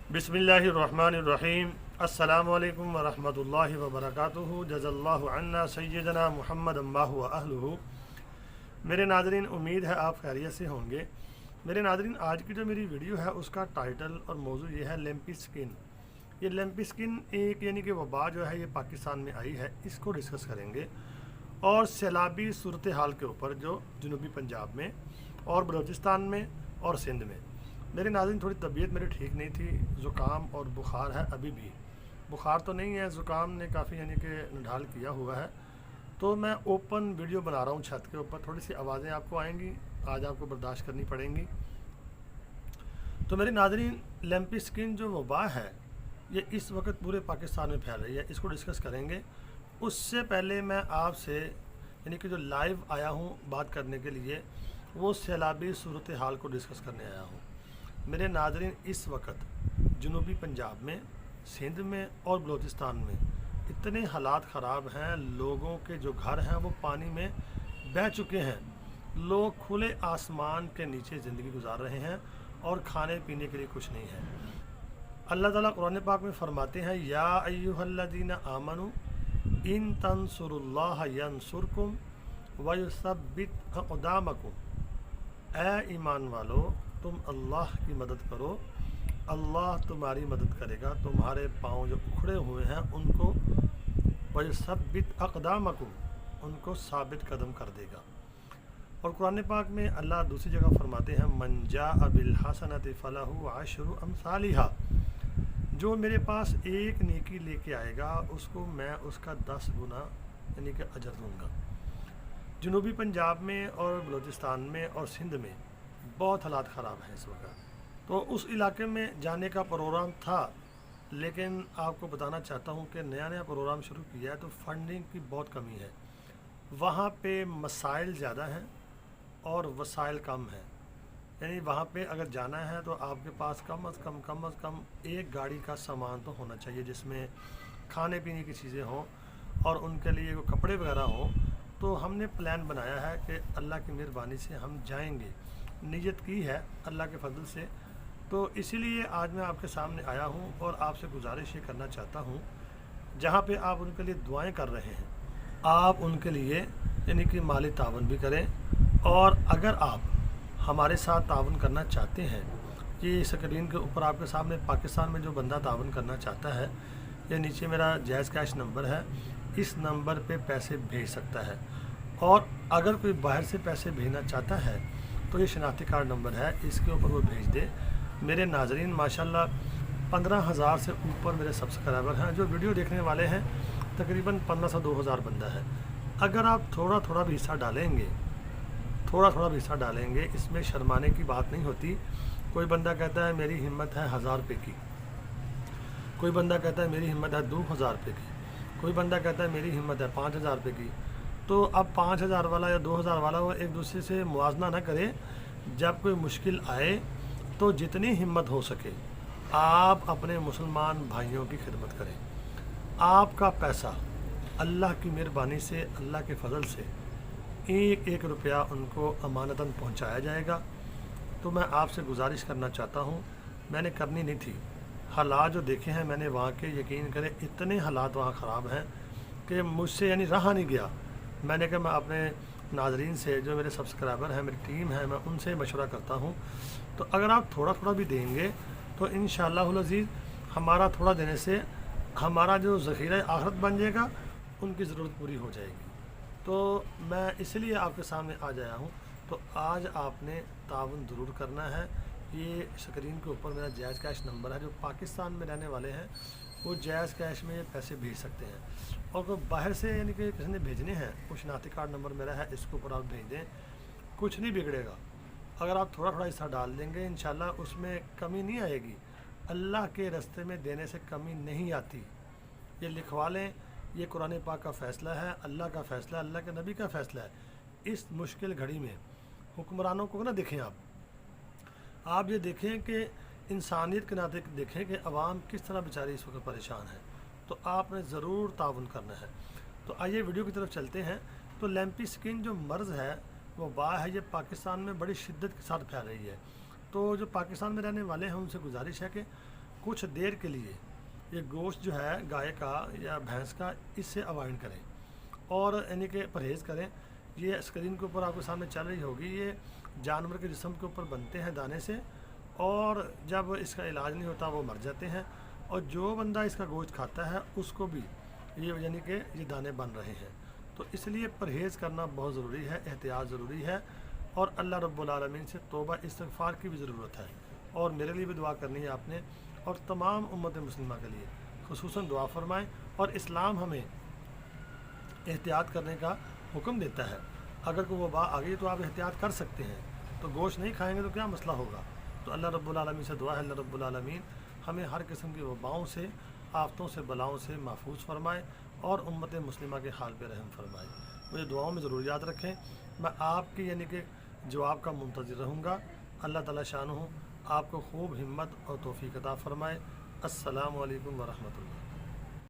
बिस्मिल्लाहिर्रहमानिर्रहीम। अस्सलामु अलैकुम वरहमतुल्लाहि वबरकातुहू। जज़ल्लाहु अन्ना सय्यदना मुहम्मद अम्मा हुआ अहलुहू। मेरे नाज़रीन, उम्मीद है आप खैरियत से होंगे। मेरे नाज़रीन, आज की जो मेरी वीडियो है उसका टाइटल और मौजू ये है लैम्पी स्किन। ये लैम्पी स्किन एक यानी कि वबा जो है ये पाकिस्तान में आई है, इसको डिस्कस करेंगे। और सैलाबी सूरत हाल के ऊपर जो जनूबी पंजाब में और बलूचिस्तान में और सिंध में। मेरे नाज़रीन, थोड़ी तबीयत मेरी ठीक नहीं थी, ज़ुकाम और बुखार है। अभी भी बुखार तो नहीं है, ज़ुकाम ने काफ़ी यानी कि निढाल किया हुआ है। तो मैं ओपन वीडियो बना रहा हूँ छत के ऊपर, थोड़ी सी आवाज़ें आपको आएंगी, आज आपको बर्दाश्त करनी पड़ेंगी। तो मेरे नाज़रीन, लैम्पी स्किन जो वबा है ये इस वक्त पूरे पाकिस्तान में फैल रही है, इसको डिस्कस करेंगे। उससे पहले मैं आपसे यानी कि जो लाइव आया हूँ बात करने के लिए, वो सैलाबी सूरत हाल को डिस्कस करने आया हूँ। मेरे नाज़रीन, इस वक्त जनूबी पंजाब में, सिंध में और बलूचिस्तान में इतने हालात ख़राब हैं, लोगों के जो घर हैं वो पानी में बह चुके हैं। लोग खुले आसमान के नीचे ज़िंदगी गुजार रहे हैं और खाने पीने के लिए कुछ नहीं है। अल्लाह ताला कुरान पाक में फरमाते हैं, या अय्युहल्लज़ीना आमनू इन तंसुरुल्लाह यंसुरकुम व युसब्बित अक़दामकुम। ऐ ईमान वालो, तुम अल्लाह की मदद करो, अल्लाह तुम्हारी मदद करेगा। तुम्हारे पाँव जो उखड़े हुए हैं उनको वयुसब्बित अक़दामकुम, उनको साबित कदम कर देगा। और कुरान पाक में अल्लाह दूसरी जगह फरमाते हैं, मन जाअ बिल हसनति फलहु अशरु अमसालिहा। जो मेरे पास एक नेकी लेके आएगा उसको मैं उसका 10 गुना यानी कि अजर दूँगा। जनूबी पंजाब में और बलूचिस्तान में और सिंध में बहुत हालात ख़राब हैं इस वक्त। तो उस इलाके में जाने का प्रोग्राम था, लेकिन आपको बताना चाहता हूँ कि नया प्रोग्राम शुरू किया है तो फंडिंग की बहुत कमी है। वहाँ पे मसाइल ज़्यादा हैं और वसाइल कम हैं। यानी वहाँ पे अगर जाना है तो आपके पास कम अज़ कम एक गाड़ी का सामान तो होना चाहिए, जिसमें खाने पीने की चीज़ें हों और उनके लिए वो कपड़े वगैरह हों। तो हमने प्लान बनाया है कि अल्लाह की मेहरबानी से हम जाएंगे, नीयत की है अल्लाह के फजल से। तो इसीलिए आज मैं आपके सामने आया हूँ और आपसे गुजारिश ये करना चाहता हूँ, जहाँ पे आप उनके लिए दुआएं कर रहे हैं, आप उनके लिए यानी कि माली तावन भी करें। और अगर आप हमारे साथ तावन करना चाहते हैं, ये स्क्रीन के ऊपर आपके सामने पाकिस्तान में जो बंदा तावन करना चाहता है, ये नीचे मेरा जायज़ कैश नंबर है, इस नंबर पे पैसे भेज सकता है। और अगर कोई बाहर से पैसे भेजना चाहता है तो ये शनाख्ती कार्ड नंबर है, इसके ऊपर वो भेज दे। मेरे नाज़रीन, माशाल्लाह 15,000 से ऊपर मेरे सब्सक्राइबर हैं। जो वीडियो देखने वाले हैं तकरीबन 1500 से 2000 बंदा है। अगर आप थोड़ा थोड़ा भी हिस्सा डालेंगे, इसमें शर्माने की बात नहीं होती। कोई बंदा कहता है मेरी हिम्मत है 1000 रुपये की, कोई बंदा कहता है मेरी हिम्मत है 2000 रुपये की, कोई बंदा कहता है मेरी हिम्मत है 5000 रुपये की। तो अब 5000 वाला या 2000 वाला वो एक दूसरे से मुआवजा ना करे। जब कोई मुश्किल आए तो जितनी हिम्मत हो सके आप अपने मुसलमान भाइयों की खिदमत करें। आपका पैसा अल्लाह की मेहरबानी से, अल्लाह के फजल से एक एक रुपया उनको अमानतन पहुंचाया जाएगा। तो मैं आपसे गुजारिश करना चाहता हूं, मैंने करनी नहीं थी, हालात जो देखे हैं मैंने वहाँ के, यकीन करें इतने हालात वहाँ ख़राब हैं कि मुझसे यानी रहा नहीं गया। मैंने कहा मैं अपने नाज़रीन से, जो मेरे सब्सक्राइबर हैं, मेरी टीम है, मैं उनसे मशवरा करता हूँ। तो अगर आप थोड़ा थोड़ा भी देंगे तो इंशाअल्लाहुल अज़ीज़ हमारा थोड़ा देने से हमारा जो ज़ख़ीरा आखिरत बन जाएगा, उनकी ज़रूरत पूरी हो जाएगी। तो मैं इसलिए आपके सामने आज आया हूँ। तो आज आपने ताउन ज़रूर करना है। ये स्क्रीन के ऊपर मेरा जायज़ कैश नंबर है। जो पाकिस्तान में रहने वाले हैं वो जायज़ कैश में पैसे भेज सकते हैं। और कोई बाहर से यानी कि किसी ने भेजने हैं, वो शनाख्ती कार्ड नंबर मेरा है, इसके ऊपर आप भेज दें, कुछ नहीं बिगड़ेगा। अगर आप थोड़ा थोड़ा हिस्सा डाल देंगे इंशाल्लाह उसमें कमी नहीं आएगी। अल्लाह के रास्ते में देने से कमी नहीं आती। ये लिखवा लें, ये कुरान पाक का फ़ैसला है, अल्लाह का फ़ैसला है, अल्लाह के नबी का फ़ैसला है। इस मुश्किल घड़ी में हुक्मरानों को ना देखें, आप ये देखें कि इंसानियत के नाते देखें कि अवाम किस तरह बेचारी इस वक्त परेशान है। तो आपने ज़रूर ताउन करना है। तो आइए वीडियो की तरफ चलते हैं। तो लैम्पी स्किन जो मर्ज़ है, वो वबा है, ये पाकिस्तान में बड़ी शिद्दत के साथ फैल रही है। तो जो पाकिस्तान में रहने वाले हैं उनसे गुजारिश है कि کچھ دیر کے لیے یہ گوشت جو ہے گائے کا یا بھینس کا اس سے اوائڈ کریں اور یعنی کہ پرہیز کریں۔ یہ اسکرین کے اوپر آپ کے سامنے چل رہی ہوگی، یہ جانور کے جسم کے اوپر بنتے ہیں دانے سے، اور جب اس کا علاج نہیں ہوتا وہ مر جاتے ہیں، اور جو بندہ اس کا گوشت کھاتا ہے اس کو بھی یہ یعنی کہ یہ دانے بن رہے ہیں۔ تو اس لیے پرہیز کرنا بہت ضروری ہے، احتیاط ضروری ہے، اور اللہ رب العالمین سے توبہ استغفار کی بھی ضرورت ہے، اور میرے لیے بھی دعا کرنی ہے آپ نے، اور تمام امت مسلمہ کے لیے خصوصاً دعا فرمائیں۔ اور اسلام ہمیں احتیاط کرنے کا حکم دیتا ہے، اگر کوئی وبا آ گئی تو آپ احتیاط کر سکتے ہیں، تو گوشت نہیں کھائیں گے تو کیا مسئلہ ہوگا؟ تو اللہ رب العالمین سے دعا ہے اللہ رب العالمین ہمیں ہر قسم کی وباؤں سے، آفتوں سے، بلاؤں سے محفوظ فرمائے، اور امت مسلمہ کے حال پہ رحم فرمائے۔ مجھے دعاؤں میں ضرور یاد رکھیں، میں آپ کی یعنی کہ جواب کا منتظر رہوں گا۔ اللہ تعالیٰ شانہ آپ کو خوب ہمت اور توفیق عطا فرمائے۔ السلام علیکم ورحمۃ اللہ۔